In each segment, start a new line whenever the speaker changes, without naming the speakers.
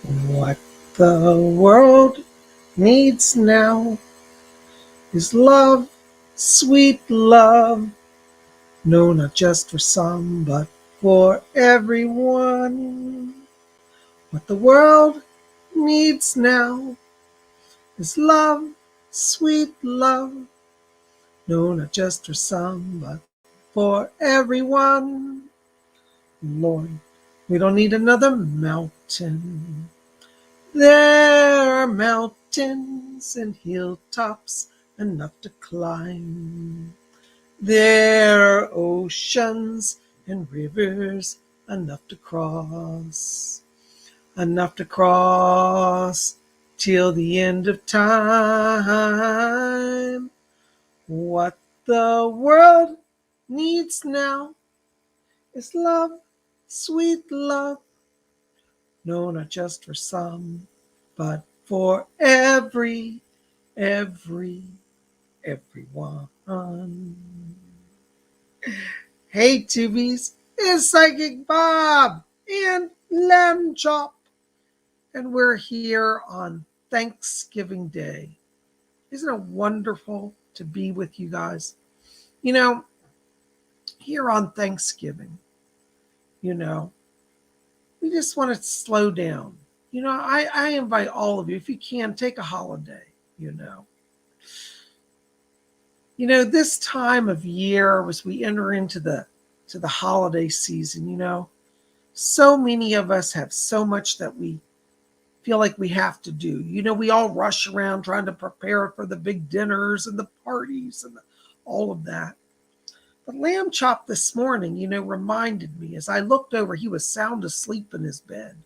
What the world needs now is love, sweet love. No, not just for some, but for everyone. What the world needs now is love, sweet love. No, not just for some, but for everyone. Lord, we don't need another mountain. There are mountains and hilltops enough to climb. There are oceans and rivers enough to cross. Enough to cross till the end of time. What the world needs now is love, sweet love. No, not just for some, but for everyone. Hey, Tubies, it's Psychic Bob and Lamb Chop, and we're here on Thanksgiving Day. Isn't it wonderful to be with you guys? You know, here on Thanksgiving, you know, we just want to slow down. I invite all of you, if you can, take a holiday, this time of year as we enter into the holiday season, so many of us have so much that we feel like we have to do. We all rush around trying to prepare for the big dinners and the parties and all of that. But Lamb Chop this morning, reminded me as I looked over, he was sound asleep in his bed.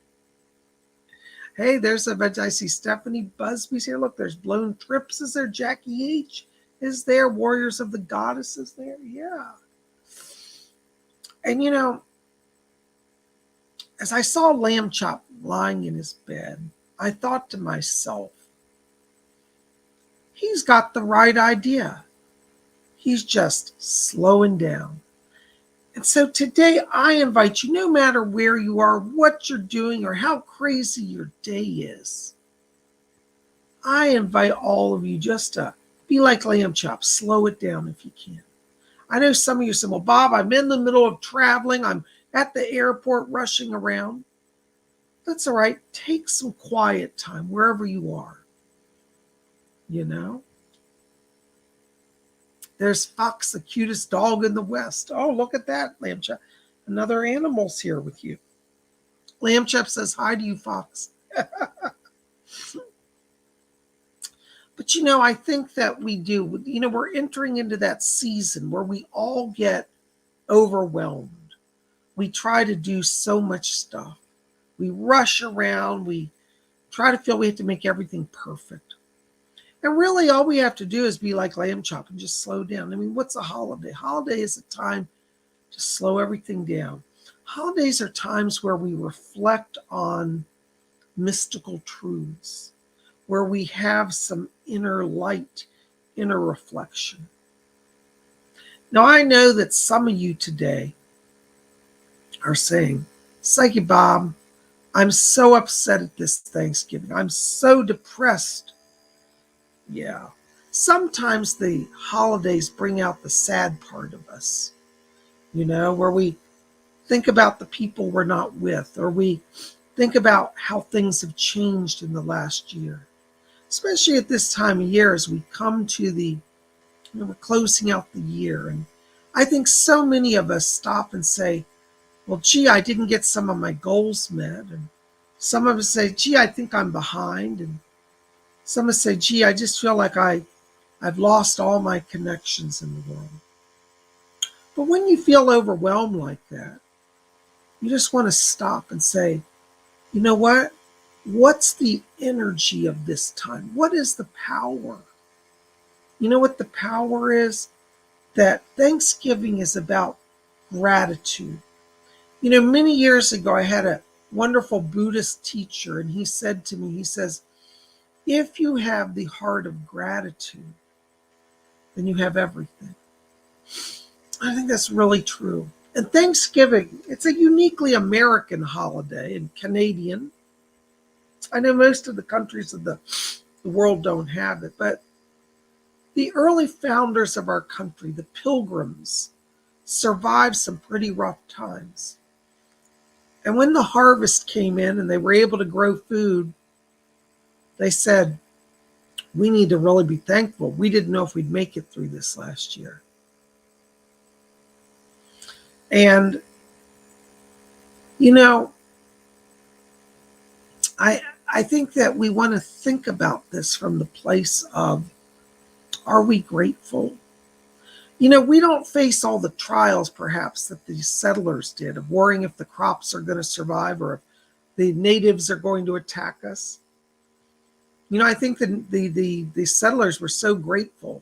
Hey, I see Stephanie Busby's here. Look, there's Blown Trips is there. Jackie H is there. Warriors of the Goddess is there. Yeah. And, as I saw Lamb Chop lying in his bed, I thought to myself, he's got the right idea. He's just slowing down. And so today I invite you, no matter where you are, what you're doing, or how crazy your day is, I invite all of you just to be like Lamb Chop. Slow it down if you can. I know some of you say, well, Bob, I'm in the middle of traveling. I'm at the airport rushing around. That's all right. Take some quiet time wherever you are. There's Fox, the cutest dog in the West. Oh, look at that, Lamb Chop. Another animal's here with you. Lamb Chop says hi to you, Fox. But, I think that we do. We're entering into that season where we all get overwhelmed. We try to do so much stuff. We rush around. We try to feel we have to make everything perfect. And really, all we have to do is be like Lamb Chop and just slow down. I mean, what's a holiday? Holiday is a time to slow everything down. Holidays are times where we reflect on mystical truths, where we have some inner light, inner reflection. Now, I know that some of you today are saying, Psychic Bob, I'm so upset at this Thanksgiving. I'm so depressed. Yeah. Sometimes the holidays bring out the sad part of us, where we think about the people we're not with, or we think about how things have changed in the last year, especially at this time of year as we come to we're closing out the year. And I think so many of us stop and say, well, gee, I didn't get some of my goals met. And some of us say, gee, I think I'm behind. And some of us say, gee, I just feel like I've lost all my connections in the world. But when you feel overwhelmed like that, you just want to stop and say, you know what? What's the energy of this time? What is the power? You know what the power is? That Thanksgiving is about gratitude. Many years ago, I had a wonderful Buddhist teacher, and he said to me, he says, if you have the heart of gratitude, then you have everything. I think that's really true. And Thanksgiving, it's a uniquely American holiday and Canadian. I know most of the countries of the world don't have it, but the early founders of our country, the Pilgrims, survived some pretty rough times. And when the harvest came in and they were able to grow food, they said, we need to really be thankful. We didn't know if we'd make it through this last year. And, you know, I think that we want to think about this from the place of, are we grateful? You know, we don't face all the trials, perhaps, that these settlers did of worrying if the crops are going to survive or if the natives are going to attack us. You know, I think that the settlers were so grateful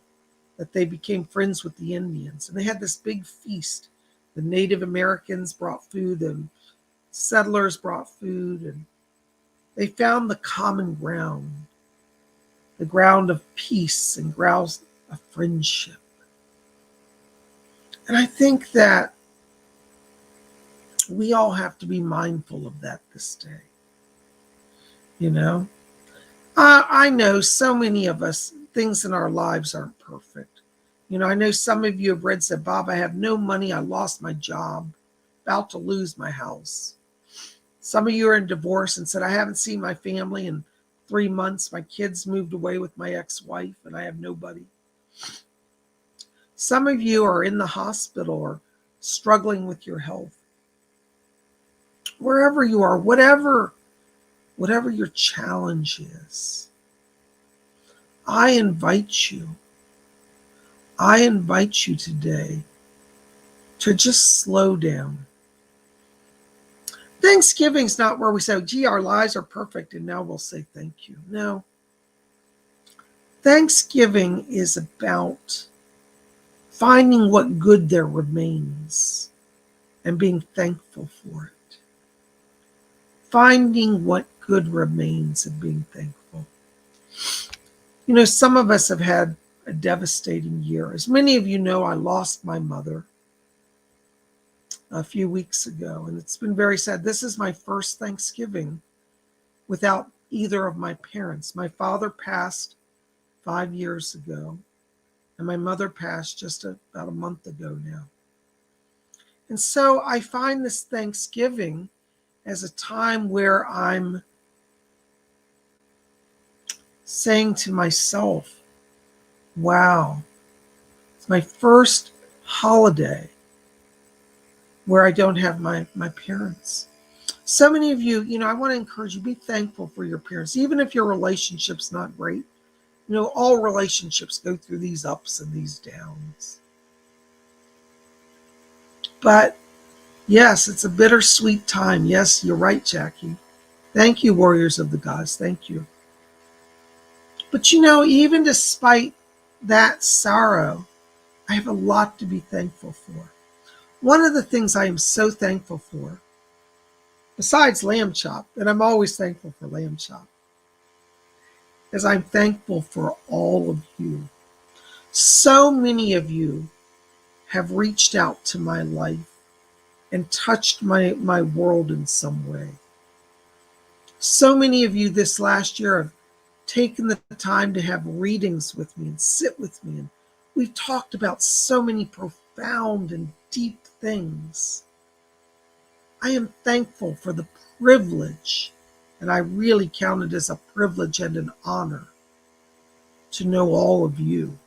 that they became friends with the Indians. And they had this big feast. The Native Americans brought food, and settlers brought food, and they found the common ground, the ground of peace and ground of friendship. And I think that we all have to be mindful of that this day. You know, I know so many of us, things in our lives aren't perfect. You know, I know some of you have read, said, Bob, I have no money. I lost my job, about to lose my house. Some of you are in divorce and said, I haven't seen my family in 3 months. My kids moved away with my ex-wife and I have nobody. Some of you are in the hospital or struggling with your health. Wherever you are, whatever your challenge is, I invite you today to just slow down. Thanksgiving's not where we say, gee, our lives are perfect and now we'll say thank you. No. Thanksgiving is about finding what good there remains and being thankful for it. Finding what good remains and being thankful. You know, some of us have had a devastating year. As many of you know, I lost my mother a few weeks ago, and it's been very sad. This is my first Thanksgiving without either of my parents. My father passed 5 years ago, and my mother passed just about a month ago now. And so I find this Thanksgiving as a time where I'm saying to myself, wow, it's my first holiday where I don't have my parents. So many of you, you know, I want to encourage you, be thankful for your parents, even if your relationship's not great. You know, all relationships go through these ups and these downs. But yes, it's a bittersweet time. Yes, you're right, Jackie. Thank you, Warriors of the Gods. Thank you. But you know, even despite that sorrow, I have a lot to be thankful for. One of the things I am so thankful for, besides lamb chop, and I'm always thankful for lamb chop, is I'm thankful for all of you. So many of you have reached out to my life and touched my world in some way. So many of you this last year have taken the time to have readings with me and sit with me. And we've talked about so many profound and deep things. I am thankful for the privilege, and I really count it as a privilege and an honor to know all of you.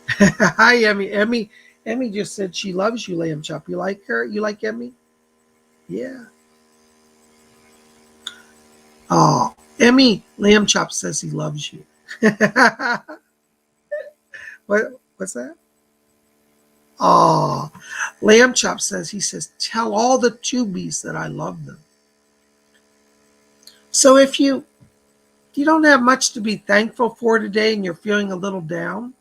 Hi, Emmy. Emmy just said she loves you, Lamb Chop. You like her? You like Emmy? Yeah. Oh, Emmy, Lamb Chop says he loves you. What's that? Oh, Lamb Chop says, he says, tell all the tubies that I love them. So if you don't have much to be thankful for today and you're feeling a little down,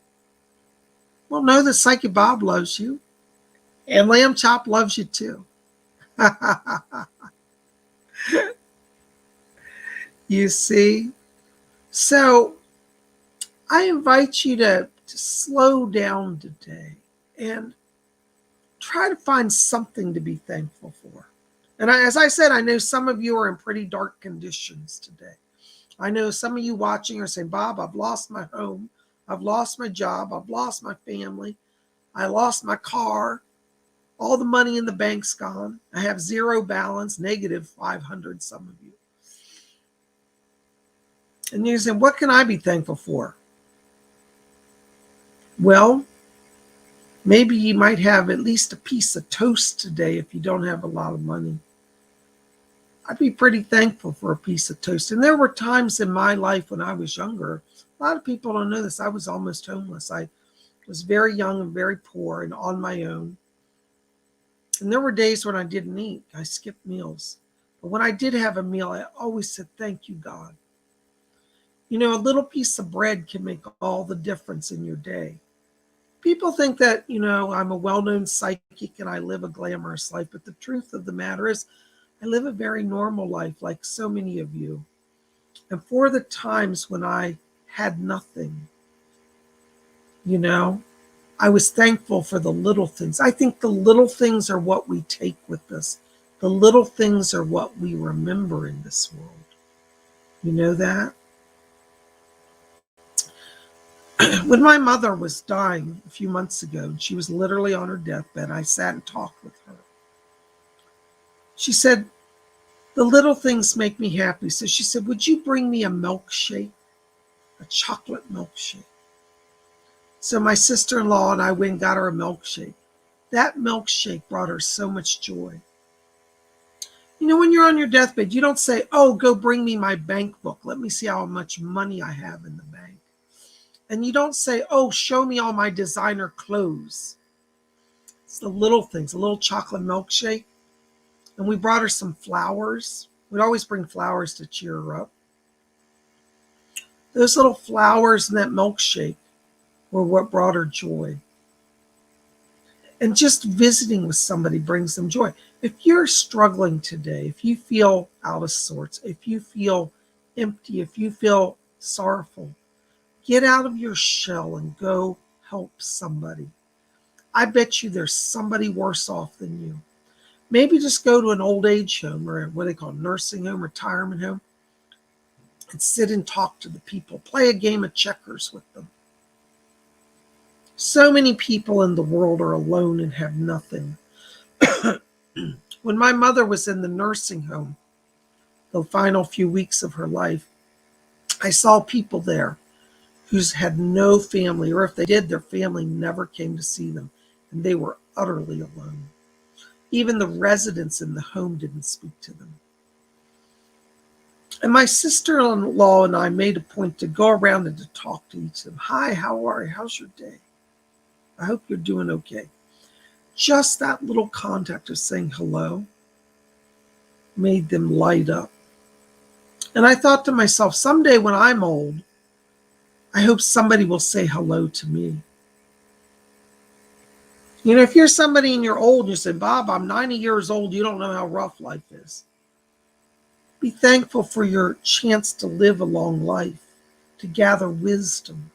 well, know that Psychic Bob loves you and Lamb Chop loves you too. You see? So I invite you to slow down today and try to find something to be thankful for. And as I said, I know some of you are in pretty dark conditions today. I know some of you watching are saying, Bob, I've lost my home. I've lost my job. I've lost my family. I lost my car. All the money in the bank's gone. I have zero balance, negative 500, some of you. And you're saying, what can I be thankful for? Well, maybe you might have at least a piece of toast today if you don't have a lot of money. I'd be pretty thankful for a piece of toast. And there were times in my life when I was younger, a lot of people don't know this, I was almost homeless. I was very young and very poor and on my own. And there were days when I didn't eat. I skipped meals. But when I did have a meal, I always said, thank you, God. You know, a little piece of bread can make all the difference in your day. People think that, I'm a well-known psychic and I live a glamorous life. But the truth of the matter is, I live a very normal life like so many of you. And for the times when I had nothing, I was thankful for the little things. I think the little things are what we take with us. The little things are what we remember in this world. You know that? When my mother was dying a few months ago, and she was literally on her deathbed, I sat and talked with her. She said, the little things make me happy. So she said, would you bring me a milkshake, a chocolate milkshake? So my sister-in-law and I went and got her a milkshake. That milkshake brought her so much joy. When you're on your deathbed, you don't say, oh, go bring me my bank book. Let me see how much money I have in the bank. And you don't say, oh, show me all my designer clothes. It's the little things, a little chocolate milkshake. And we brought her some flowers. We'd always bring flowers to cheer her up. Those little flowers and that milkshake were what brought her joy. And just visiting with somebody brings them joy. If you're struggling today, if you feel out of sorts, if you feel empty, if you feel sorrowful, get out of your shell and go help somebody. I bet you there's somebody worse off than you. Maybe just go to an old age home or what they call nursing home, retirement home, and sit and talk to the people. Play a game of checkers with them. So many people in the world are alone and have nothing. When my mother was in the nursing home, the final few weeks of her life, I saw people there who had no family, or if they did, their family never came to see them, and they were utterly alone. Even the residents in the home didn't speak to them. And my sister-in-law and I made a point to go around and to talk to each of them. Hi, how are you? How's your day? I hope you're doing okay. Just that little contact of saying hello made them light up. And I thought to myself, someday when I'm old, I hope somebody will say hello to me. If you're somebody and you're old and you say, Bob, I'm 90 years old, you don't know how rough life is. Be thankful for your chance to live a long life, to gather wisdom.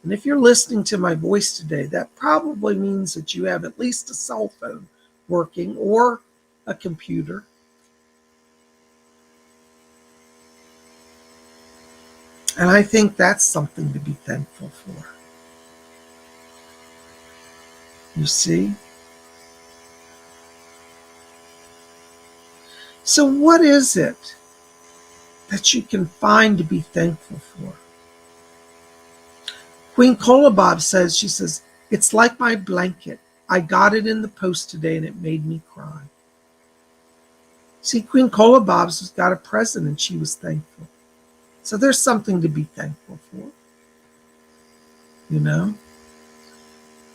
And if you're listening to my voice today, that probably means that you have at least a cell phone working or a computer. And I think that's something to be thankful for. You see? So what is it that you can find to be thankful for? Queen Kolobob says, it's like my blanket. I got it in the post today and it made me cry. See, Queen Kolobob's got a present and she was thankful. So there's something to be thankful for.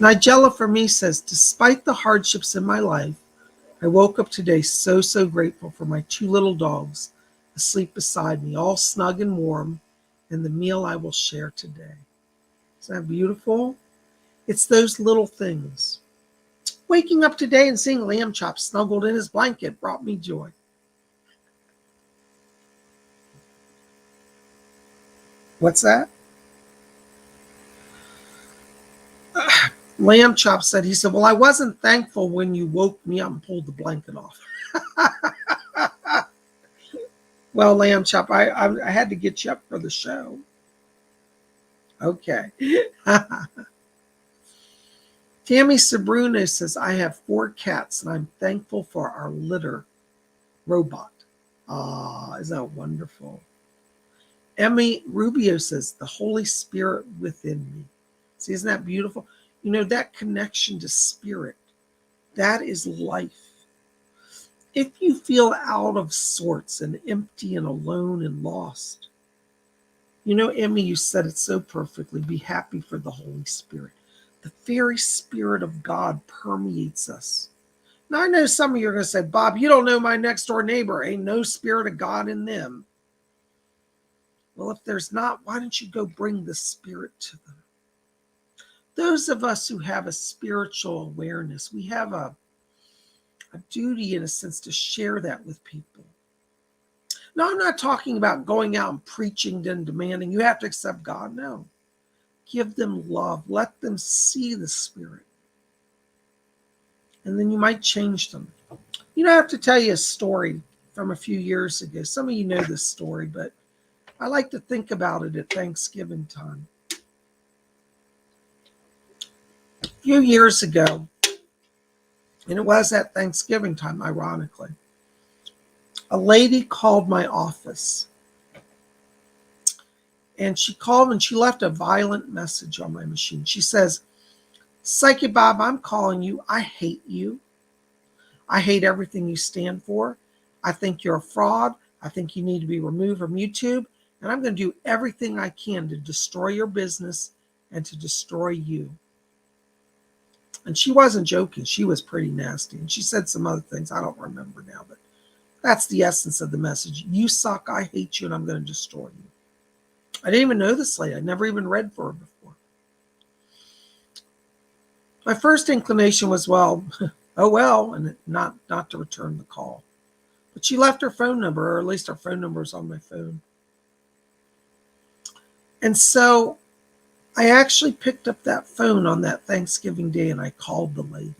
Nigella for me says, despite the hardships in my life, I woke up today so grateful for my 2 little dogs asleep beside me, all snug and warm, and the meal I will share today. Isn't that beautiful? It's those little things. Waking up today and seeing Lamb Chop snuggled in his blanket brought me joy. What's that? Lamb Chop said, he said, well, I wasn't thankful when you woke me up and pulled the blanket off. Well, Lamb Chop, I had to get you up for the show. Okay. Tammy Sabruno says, I have 4 cats and I'm thankful for our litter robot. Ah, isn't that wonderful? Emmy Rubio says, the Holy Spirit within me. See, isn't that beautiful? You know, that connection to spirit, that is life. If you feel out of sorts and empty and alone and lost, you know, Emmy, you said it so perfectly. Be happy for the Holy Spirit. The very Spirit of God permeates us. Now, I know some of you are going to say, Bob, you don't know my next door neighbor. Ain't no Spirit of God in them. Well, if there's not, why don't you go bring the Spirit to them? Those of us who have a spiritual awareness, we have a duty, in a sense, to share that with people. Now, I'm not talking about going out and preaching and demanding you have to accept God. No. Give them love. Let them see the Spirit. And then you might change them. You know, I have to tell you a story from a few years ago. Some of you know this story, but I like to think about it at Thanksgiving time. A few years ago, and it was at Thanksgiving time, ironically, a lady called my office. And she called and she left a violent message on my machine. She says, Psychic Bob, I'm calling you. I hate you. I hate everything you stand for. I think you're a fraud. I think you need to be removed from YouTube. And I'm going to do everything I can to destroy your business and to destroy you. And she wasn't joking. She was pretty nasty. And she said some other things I don't remember now, but that's the essence of the message. You suck. I hate you, and I'm going to destroy you. I didn't even know this lady. I never even read for her before. My first inclination was, well, oh well, and not to return the call. But she left her phone number, or at least her phone number is on my phone. And so I actually picked up that phone on that Thanksgiving day and I called the lady.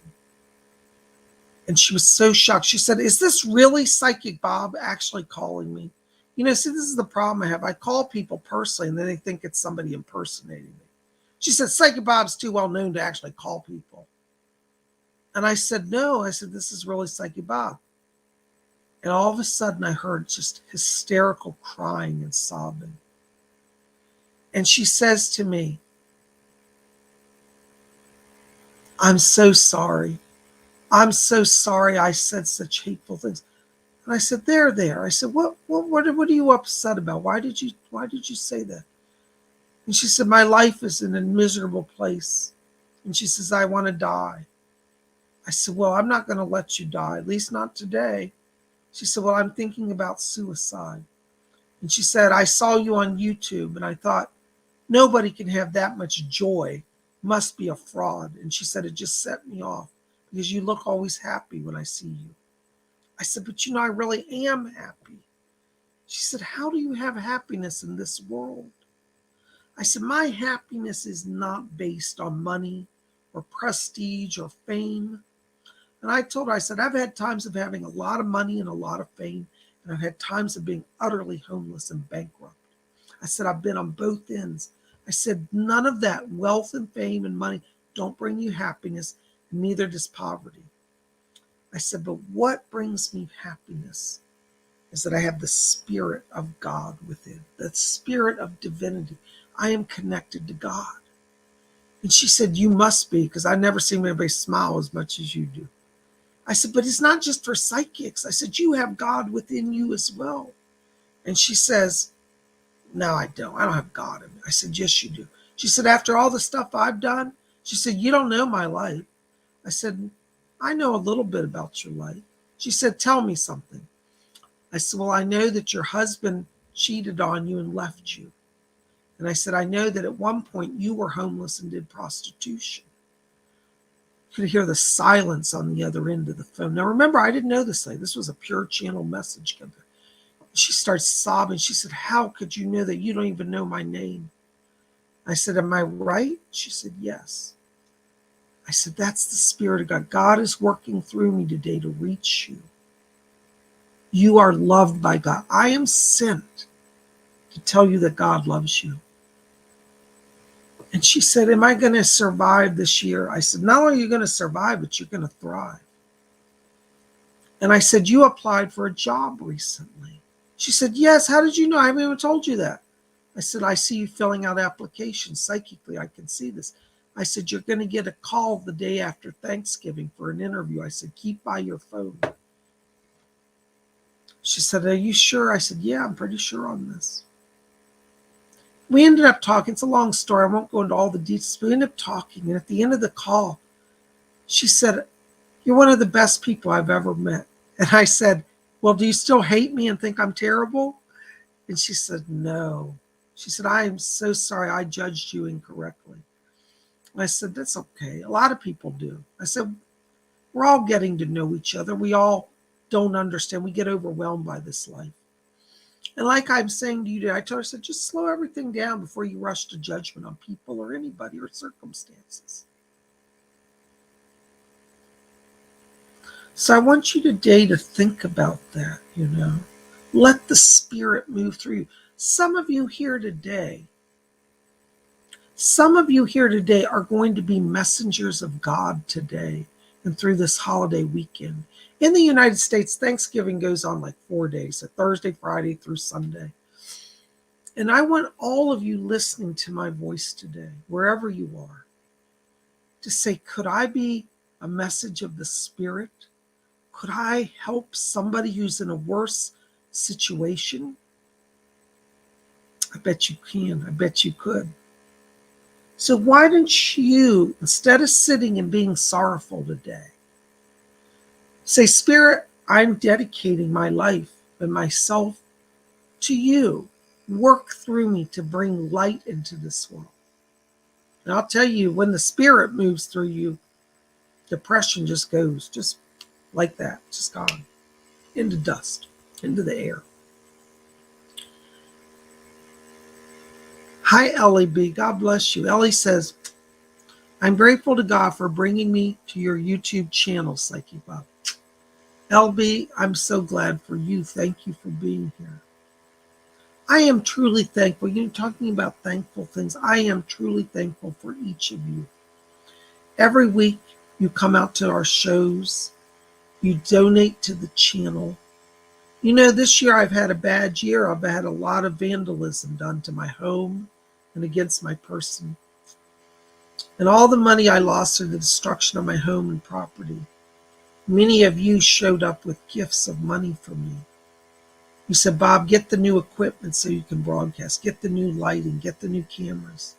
And she was so shocked. She said, is this really Psychic Bob actually calling me? You know, see, this is the problem I have. I call people personally and then they think it's somebody impersonating me. She said, Psychic Bob's too well known to actually call people. And I said, no. I said, this is really Psychic Bob. And all of a sudden I heard just hysterical crying and sobbing. And she says to me, I'm so sorry. I'm so sorry I said such hateful things. And I said, there. I said, what are you upset about? Why did you say that? And she said, my life is in a miserable place. And she says, I want to die. I said, well, I'm not going to let you die, at least not today. She said, well, I'm thinking about suicide. And she said, I saw you on YouTube and I thought, nobody can have that much joy. Must be a fraud. And she said, it just set me off because you look always happy when I see you. I said, but you know, I really am happy. She said, how do you have happiness in this world? I said, my happiness is not based on money or prestige or fame. And I told her, I said, I've had times of having a lot of money and a lot of fame, and I've had times of being utterly homeless and bankrupt. I said, I've been on both ends. I said, none of that wealth and fame and money don't bring you happiness, and neither does poverty. I said, but what brings me happiness is that I have the Spirit of God within, the Spirit of divinity. I am connected to God. And she said, you must be, because I've never seen anybody smile as much as you do. I said, but it's not just for psychics. I said, you have God within you as well. And she says, no, I don't. I don't have God in me. I said, yes, you do. She said, after all the stuff I've done, she said, you don't know my life. I said, I know a little bit about your life. She said, tell me something. I said, well, I know that your husband cheated on you and left you. And I said, I know that at one point you were homeless and did prostitution. You could hear the silence on the other end of the phone. Now, remember, I didn't know this lady. This was a pure channel message. She starts sobbing. She said, how could you know that? You don't even know my name. I said, am I right? She said, yes. I said, that's the Spirit of God. God is working through me today to reach you. You are loved by God. I am sent to tell you that God loves you. And she said, am I going to survive this year? I said, not only are you going to survive, but you're going to thrive. And I said, you applied for a job recently. She said, yes. How did you know? I haven't even told you that. I said, I see you filling out applications psychically. I can see this. I said, you're going to get a call the day after Thanksgiving for an interview. I said, keep by your phone. She said, are you sure? I said, yeah, I'm pretty sure on this. We ended up talking. It's a long story. I won't go into all the details. We ended up talking. And at the end of the call, she said, you're one of the best people I've ever met. And I said, well, do you still hate me and think I'm terrible? And she said, no. She said, I am so sorry I judged you incorrectly. And I said, that's okay. A lot of people do. I said, we're all getting to know each other. We all don't understand. We get overwhelmed by this life. And like I'm saying to you today, I told her, I said, just slow everything down before you rush to judgment on people or anybody or circumstances. So I want you today to think about that, Let the Spirit move through you. Some of you here today are going to be messengers of God today and through this holiday weekend. In the United States, Thanksgiving goes on like 4 days, so Thursday, Friday through Sunday. And I want all of you listening to my voice today, wherever you are, to say, could I be a message of the Spirit? Could I help somebody who's in a worse situation? I bet you can. I bet you could. So why don't you, instead of sitting and being sorrowful today, say, Spirit, I'm dedicating my life and myself to you. Work through me to bring light into this world. And I'll tell you, when the Spirit moves through you, depression just goes, just like that, just gone, into dust, into the air. Hi, Ellie B. God bless you. Ellie says, I'm grateful to God for bringing me to your YouTube channel, PsychicBob. LB, I'm so glad for you. Thank you for being here. I am truly thankful. You're talking about thankful things. I am truly thankful for each of you. Every week you come out to our shows. You donate to the channel. This year I've had a bad year. I've had a lot of vandalism done to my home and against my person. And all the money I lost through the destruction of my home and property. Many of you showed up with gifts of money for me. You said, Bob, get the new equipment so you can broadcast. Get the new lighting. Get the new cameras.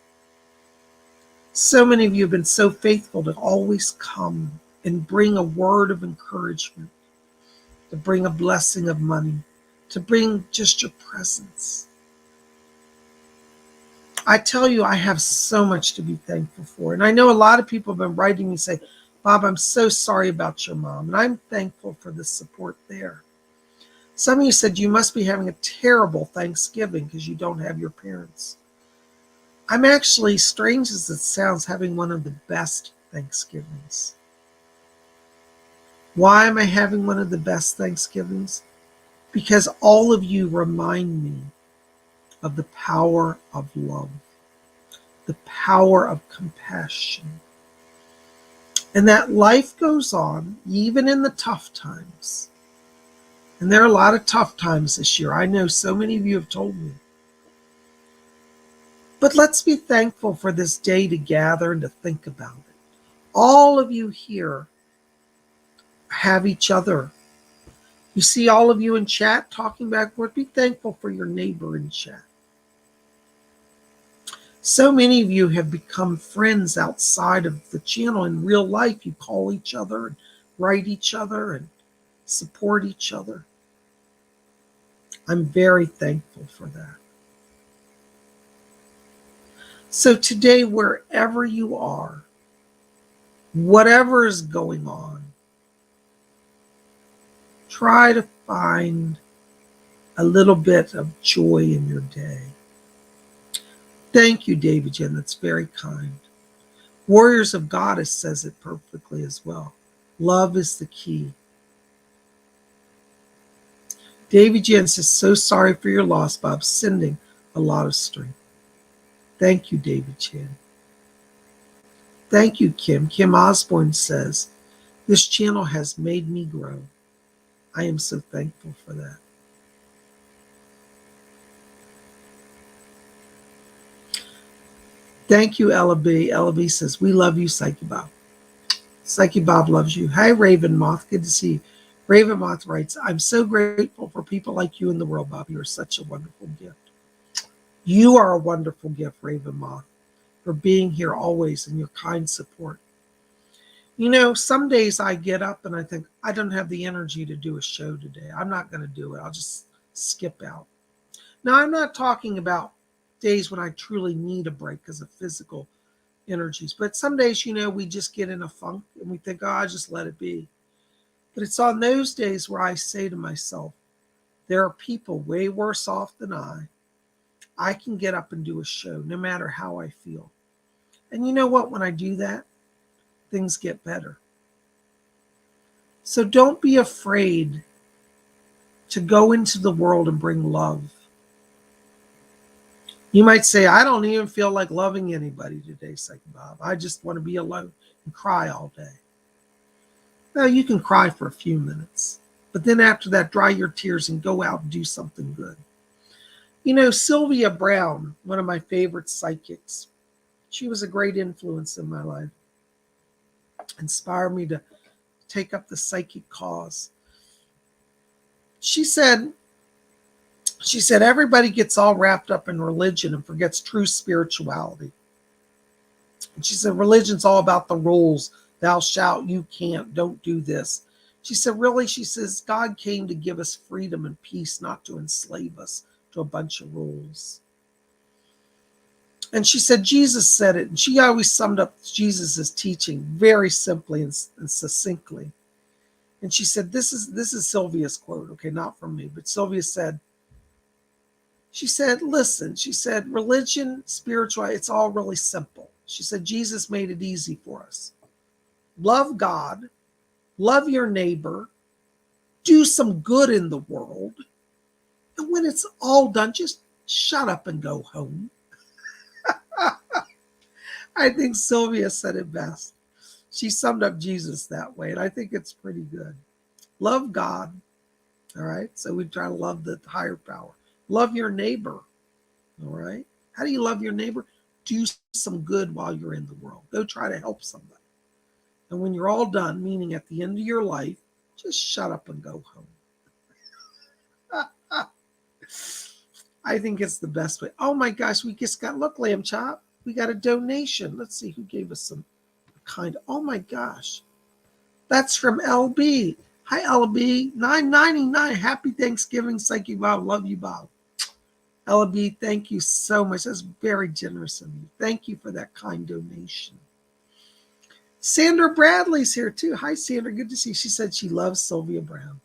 So many of you have been so faithful to always come and bring a word of encouragement, to bring a blessing of money, to bring just your presence. I tell you, I have so much to be thankful for. And I know a lot of people have been writing me saying, Bob, I'm so sorry about your mom. And I'm thankful for the support there. Some of you said you must be having a terrible Thanksgiving because you don't have your parents. I'm actually, strange as it sounds, having one of the best Thanksgivings. Why am I having one of the best Thanksgivings? Because all of you remind me of the power of love, the power of compassion, and that life goes on even in the tough times. And there are a lot of tough times this year. I know so many of you have told me. But let's be thankful for this day to gather and to think about it. All of you here have each other. You see all of you in chat talking back and forth. Be thankful for your neighbor in chat. So many of you have become friends outside of the channel. In real life, you call each other and write each other and support each other. I'm very thankful for that. So today, wherever you are, whatever is going on, try to find a little bit of joy in your day. Thank you, David Jen. That's very kind. Warriors of Goddess says it perfectly as well. Love is the key. Davy Jen says, so sorry for your loss, Bob. Sending a lot of strength. Thank you, David Chan. Thank you, Kim. Kim Osborne says, this channel has made me grow. I am so thankful for that. Thank you, Ella B. Ella B says, we love you, Psyche Bob. Psyche Bob loves you. Hi, Raven Moth. Good to see you. Raven Moth writes, I'm so grateful for people like you in the world, Bob. You are such a wonderful gift. You are a wonderful gift, Raven Moth, for being here always and your kind support. You know, some days I get up and I think, I don't have the energy to do a show today. I'm not going to do it. I'll just skip out. Now, I'm not talking about days when I truly need a break because of physical energies. But some days, you know, we just get in a funk and we think, oh, I just let it be. But it's on those days where I say to myself, there are people way worse off than I. I can get up and do a show no matter how I feel. And you know what? When I do that, things get better. So don't be afraid to go into the world and bring love. You might say, I don't even feel like loving anybody today, Psyche Bob. I just want to be alone and cry all day. Well, you can cry for a few minutes, but then after that, dry your tears and go out and do something good. You know, Sylvia Brown, one of my favorite psychics, she was a great influence in my life. Inspired me to take up the psychic cause. She said, everybody gets all wrapped up in religion and forgets true spirituality. And she said, religion's all about the rules. Thou shalt, you can't, don't do this. She said, really, she says, God came to give us freedom and peace, not to enslave us to a bunch of rules. And she said, Jesus said it. And she always summed up Jesus's teaching very simply and succinctly. And she said, this is Sylvia's quote, okay, not from me, but Sylvia said, she said, listen, she said, religion, spiritual, it's all really simple. She said, Jesus made it easy for us. Love God, love your neighbor, do some good in the world. And when it's all done, just shut up and go home. I think Sylvia said it best. She summed up Jesus that way, and I think it's pretty good. Love God, all right? So we try to love the higher power. Love your neighbor, all right? How do you love your neighbor? Do some good while you're in the world. Go try to help somebody. And when you're all done, meaning at the end of your life, just shut up and go home. I think it's the best way. Oh my gosh, we just got, look, Lamb Chop, we got a donation. Let's see who gave us some kind. Oh my gosh. That's from LB. Hi, LB. $9.99. Happy Thanksgiving, Psyche Bob. Love you, Bob. LB, thank you so much. That's very generous of you. Thank you for that kind donation. Sandra Bradley's here too. Hi, Sandra. Good to see you. She said she loves Sylvia Brown.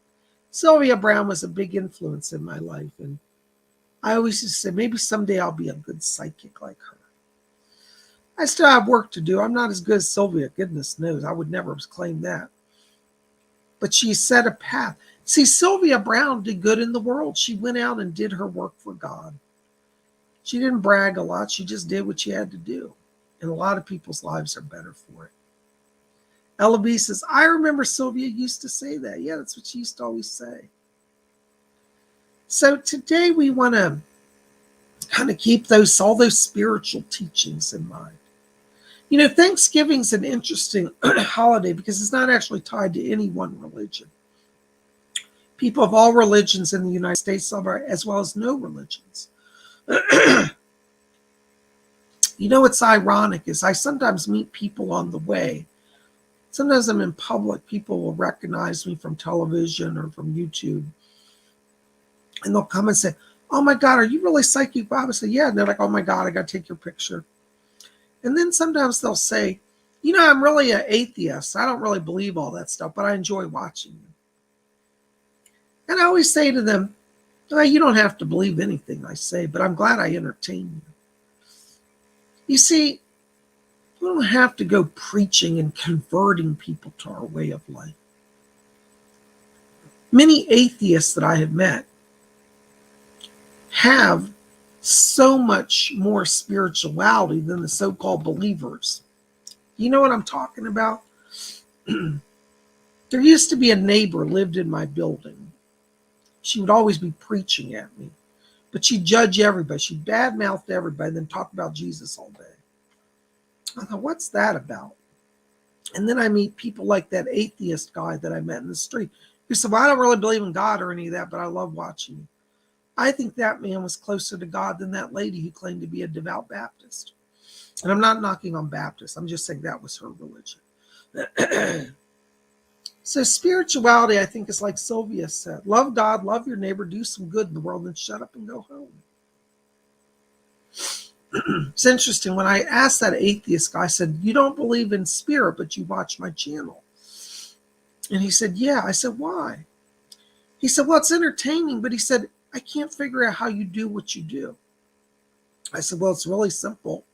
Sylvia Brown was a big influence in my life. And I always just say, maybe someday I'll be a good psychic like her. I still have work to do. I'm not as good as Sylvia. Goodness knows. I would never claim that. But she set a path. See, Sylvia Brown did good in the world. She went out and did her work for God. She didn't brag a lot. She just did what she had to do. And a lot of people's lives are better for it. Ella B says, I remember Sylvia used to say that. Yeah, that's what she used to always say. So today we want to kind of keep all those spiritual teachings in mind. You know, Thanksgiving's an interesting holiday because it's not actually tied to any one religion. People of all religions in the United States celebrate, as well as no religions. You know what's ironic is I sometimes meet people on the way. Sometimes I'm in public. People will recognize me from television or from YouTube. And they'll come and say, oh my God, are you really Psychic Bob? I say, yeah. And they're like, oh my God, I got to take your picture. And then sometimes they'll say, you know, I'm really an atheist. I don't really believe all that stuff, but I enjoy watching you. And I always say to them, oh, you don't have to believe anything I say, but I'm glad I entertain you. You see, We don't have to go preaching and converting people to our way of life. Many atheists that I have met have so much more spirituality than the so-called believers. You know what I'm talking about? There used to be a neighbor lived in my building. She would always be preaching at me, but she'd judge everybody. She badmouthed everybody, then talk about Jesus all day. I thought, what's that about? And then I meet people like that atheist guy that I met in the street who said, well, I don't really believe in God or any of that, but I love watching you. I think that man was closer to God than that lady who claimed to be a devout Baptist. And I'm not knocking on Baptists. I'm just saying that was her religion. So spirituality, I think, is like Sylvia said. Love God, love your neighbor, do some good in the world, and shut up and go home. It's interesting. When I asked that atheist guy, I said, you don't believe in spirit, but you watch my channel. And he said, yeah. I said, why? He said, well, it's entertaining, but he said, I can't figure out how you do what you do. I said, well, it's really simple.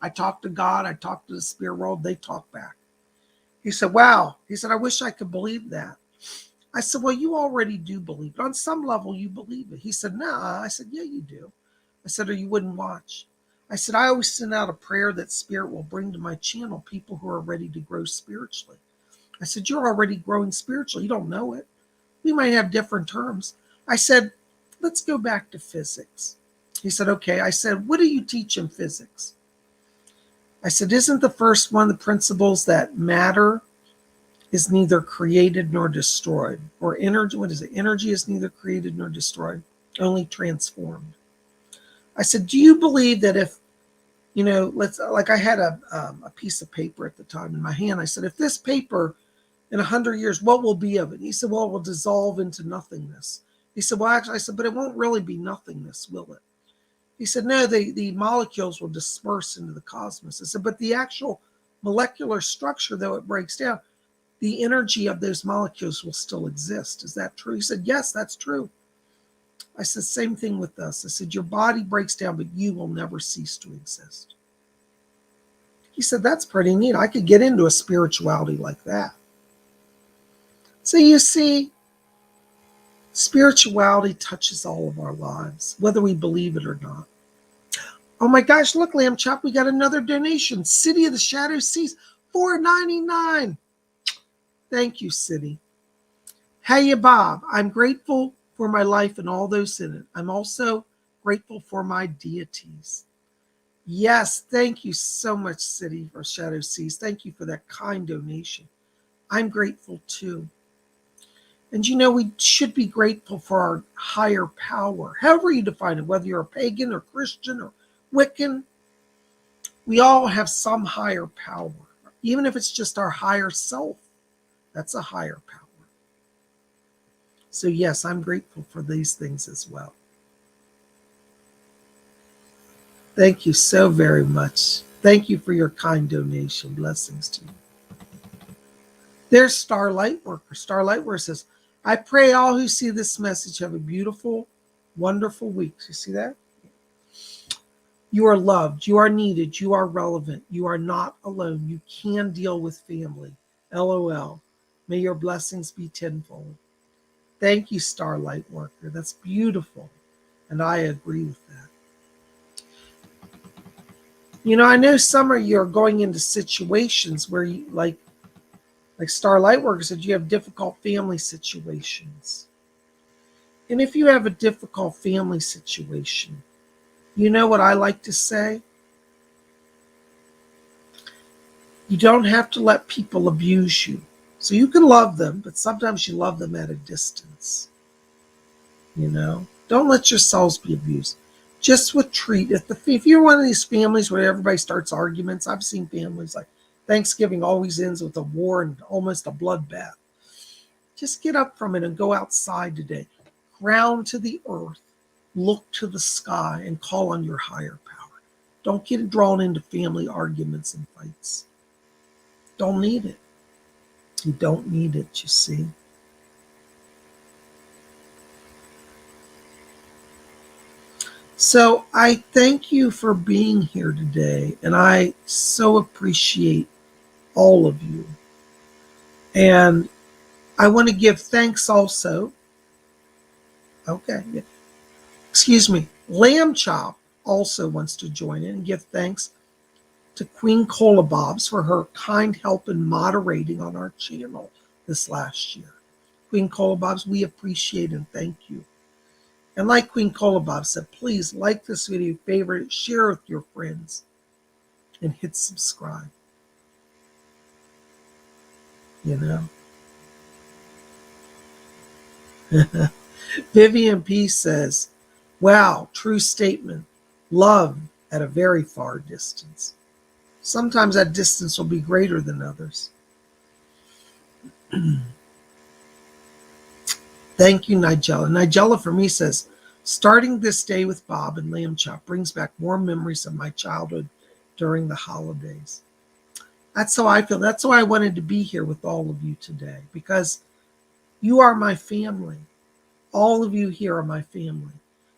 I talk to God, I talk to the spirit world, they talk back. He said, wow. He said, I wish I could believe that. I said, well, you already do believe it. On some level, you believe it. He said, nah. I said, yeah, you do. I said, or you wouldn't watch. I said, I always send out a prayer that spirit will bring to my channel people who are ready to grow spiritually. I said, you're already growing spiritually. You don't know it. We might have different terms. I said, let's go back to physics. He said, okay. I said, what do you teach in physics? I said, isn't the first one of the principles that matter is neither created nor destroyed? Or energy, what is it? Energy is neither created nor destroyed, only transformed. I said, do you believe that if, like I had a piece of paper at the time in my hand. I said, if this paper in 100 years, what will be of it? He said, well, it will dissolve into nothingness. He said, well, actually, I said, but it won't really be nothingness, will it? He said, no, the molecules will disperse into the cosmos. I said, but the actual molecular structure, though it breaks down, the energy of those molecules will still exist. Is that true? He said, yes, that's true. I said, same thing with us. I said, your body breaks down, but you will never cease to exist. He said, that's pretty neat. I could get into a spirituality like that. So you see, spirituality touches all of our lives, whether we believe it or not. Oh my gosh, look, Lamb Chop, we got another donation. City of the Shadow Seas, $4.99. Thank you, City. Hey, Bob, I'm grateful for my life and all those in it. I'm also grateful for my deities. Yes, thank you so much, City or Shadow Seas. Thank you for that kind donation. I'm grateful too. And we should be grateful for our higher power, however you define it, whether you're a pagan or Christian or Wiccan. We all have some higher power, even if it's just our higher self. That's a higher power. So yes, I'm grateful for these things as well. Thank you so very much. Thank you for your kind donation. Blessings to you. There's Starlight Worker. Starlight Worker says, I pray all who see this message have a beautiful, wonderful week. You see that? You are loved. You are needed. You are relevant. You are not alone. You can deal with family. LOL. May your blessings be tenfold. Thank you, Starlight Worker. That's beautiful. And I agree with that. I know some of you are going into situations where you, like Starlight Worker said, you have difficult family situations. And if you have a difficult family situation, you know what I like to say? You don't have to let people abuse you. So you can love them, but sometimes you love them at a distance. Don't let yourselves be abused. Just retreat. If you're one of these families where everybody starts arguments, I've seen families like Thanksgiving always ends with a war and almost a bloodbath. Just get up from it and go outside today. Ground to the earth, look to the sky, and call on your higher power. Don't get drawn into family arguments and fights. Don't need it. You don't need it, you see. So I thank you for being here today, and I so appreciate all of you. And I want to give thanks also. Okay, yeah. Excuse me. Lamb Chop also wants to join in and give thanks to Queen Cola Bobs for her kind help in moderating on our channel this last year. Queen Cola Bobs, we appreciate and thank you. And like Queen Cola Bob said, please like this video, favorite it, share it with your friends, and hit subscribe. You know? Vivian P says, wow, true statement. Love at a very far distance. Sometimes that distance will be greater than others. Thank you, Nigella. Nigella for me says, starting this day with Bob and Lamb Chop brings back more memories of my childhood during the holidays. That's how I feel. That's why I wanted to be here with all of you today, because you are my family. All of you here are my family.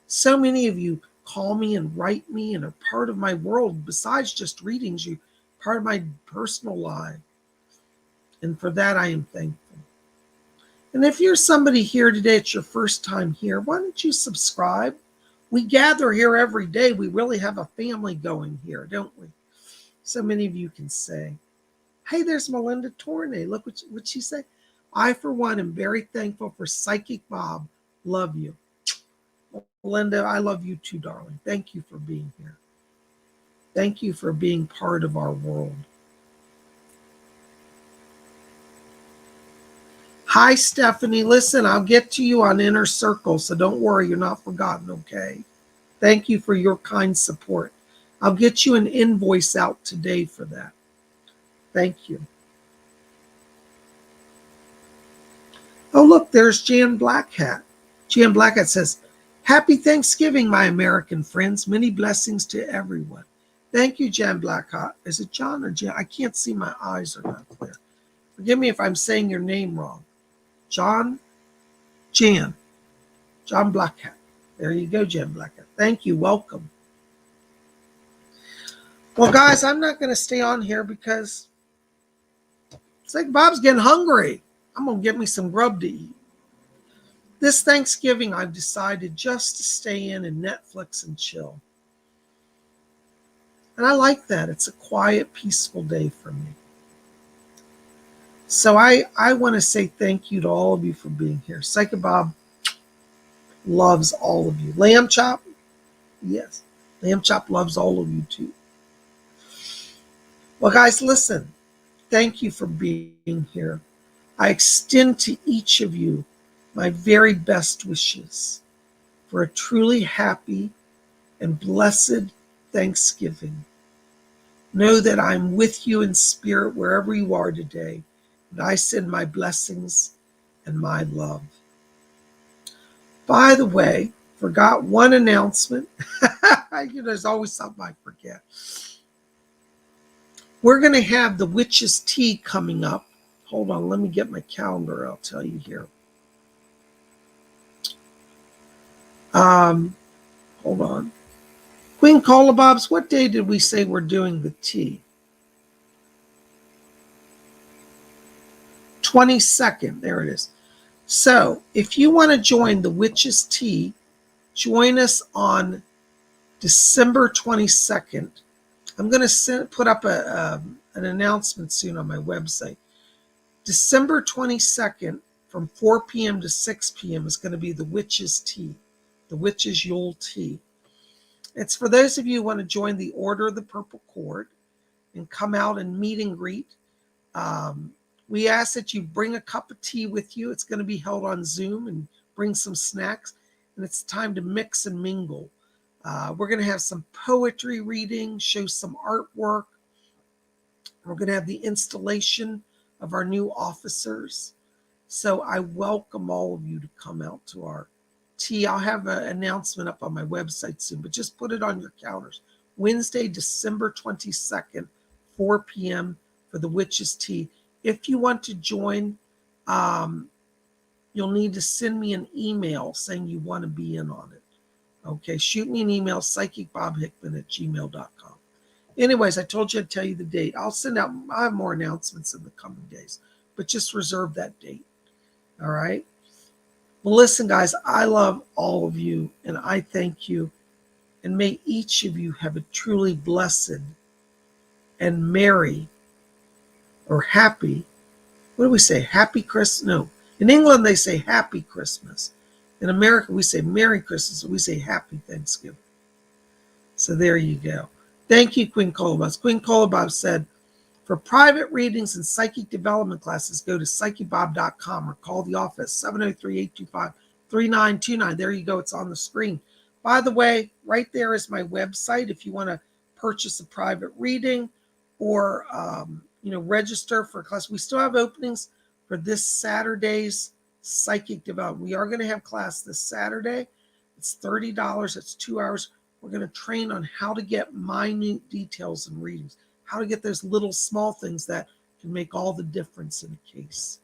So many of you call me and write me and are part of my world. Besides just readings, you part of my personal life. And for that, I am thankful. And if you're somebody here today, it's your first time here, why don't you subscribe? We gather here every day. We really have a family going here, don't we? So many of you can say, hey, there's Melinda Tornay. Look what she said. I, for one, am very thankful for Psychic Bob. Love you. Melinda, I love you too, darling. Thank you for being here. Thank you for being part of our world. Hi, Stephanie. Listen, I'll get to you on Inner Circle, so don't worry. You're not forgotten, okay? Thank you for your kind support. I'll get you an invoice out today for that. Thank you. Oh, look, there's Jan Blackhat. Jan Blackhat says, happy Thanksgiving, my American friends. Many blessings to everyone. Thank you, Jan Blackhat. Is it John or Jan? I can't see, my eyes are not clear. Forgive me if I'm saying your name wrong. Jan Blackhat. There you go, Jan Blackhat. Thank you. Welcome. Well, guys, I'm not going to stay on here because it's like Bob's getting hungry. I'm going to get me some grub to eat. This Thanksgiving, I've decided just to stay in and Netflix and chill. And I like that. It's a quiet, peaceful day for me. So I want to say thank you to all of you for being here. Psychic Bob loves all of you. Lamb Chop, yes. Lamb Chop loves all of you too. Well, guys, listen. Thank you for being here. I extend to each of you my very best wishes for a truly happy and blessed Thanksgiving. Know that I'm with you in spirit wherever you are today, and I send my blessings and my love. By the way, forgot one announcement. There's always something I forget. We're going to have the Witch's Tea coming up. Hold on, let me get my calendar. I'll tell you here. Hold on. Queen Cola Bobs, what day did we say we're doing the tea? 22nd. There it is. So if you want to join the Witch's Tea, join us on December 22nd. I'm going to put up an announcement soon on my website. December 22nd from 4 p.m. to 6 p.m. is going to be the Witch's Tea, the Witch's Yule Tea. It's for those of you who want to join the Order of the Purple Cord and come out and meet and greet. We ask that you bring a cup of tea with you. It's going to be held on Zoom, and bring some snacks. And it's time to mix and mingle. We're going to have some poetry reading, show some artwork. We're going to have the installation of our new officers. So I welcome all of you to come out to our tea. I'll have an announcement up on my website soon, but just put it on your calendars. Wednesday, December 22nd, 4 p.m. for the Witch's Tea. If you want to join, you'll need to send me an email saying you want to be in on it. Okay, shoot me an email, psychicbobhickman@gmail.com. Anyways, I told you I'd tell you the date. I have more announcements in the coming days, but just reserve that date. All right. Well, listen, guys, I love all of you and I thank you. And may each of you have a truly blessed and merry or happy, what do we say? Happy Christmas? No. In England, they say happy Christmas. In America, we say Merry Christmas. We say Happy Thanksgiving. So there you go. Thank you, Queen Colabobs. Queen Colabobs said, for private readings and psychic development classes, go to psychicbob.com or call the office, 703-825-3929. There you go. It's on the screen. By the way, right there is my website if you want to purchase a private reading or register for a class. We still have openings for this Saturday's psychic development. We are going to have class this Saturday. It's $30. It's 2 hours. We're going to train on how to get minute details in readings, how to get those little small things that can make all the difference in a case.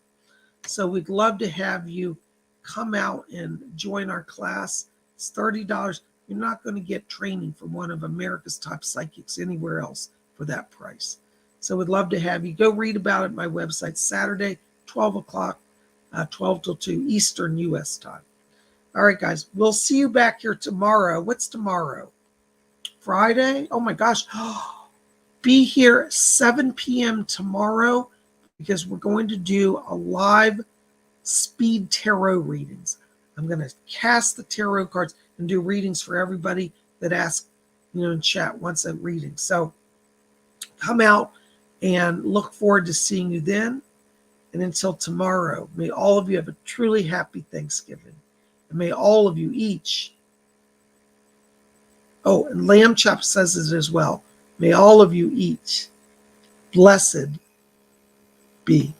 So we'd love to have you come out and join our class. It's $30. You're not going to get training from one of America's top psychics anywhere else for that price. So we'd love to have you. Go read about it at my website, Saturday, 12 o'clock, 12 till 2 Eastern U.S. time. All right, guys, we'll see you back here tomorrow. What's tomorrow? Friday? Oh, my gosh. Be here at 7 p.m. tomorrow because we're going to do a live speed tarot readings. I'm going to cast the tarot cards and do readings for everybody that asks, in chat wants a reading. So come out and look forward to seeing you then. And until tomorrow, may all of you have a truly happy Thanksgiving. And may all of you each, and Lamb Chop says it as well, may all of you each blessed be.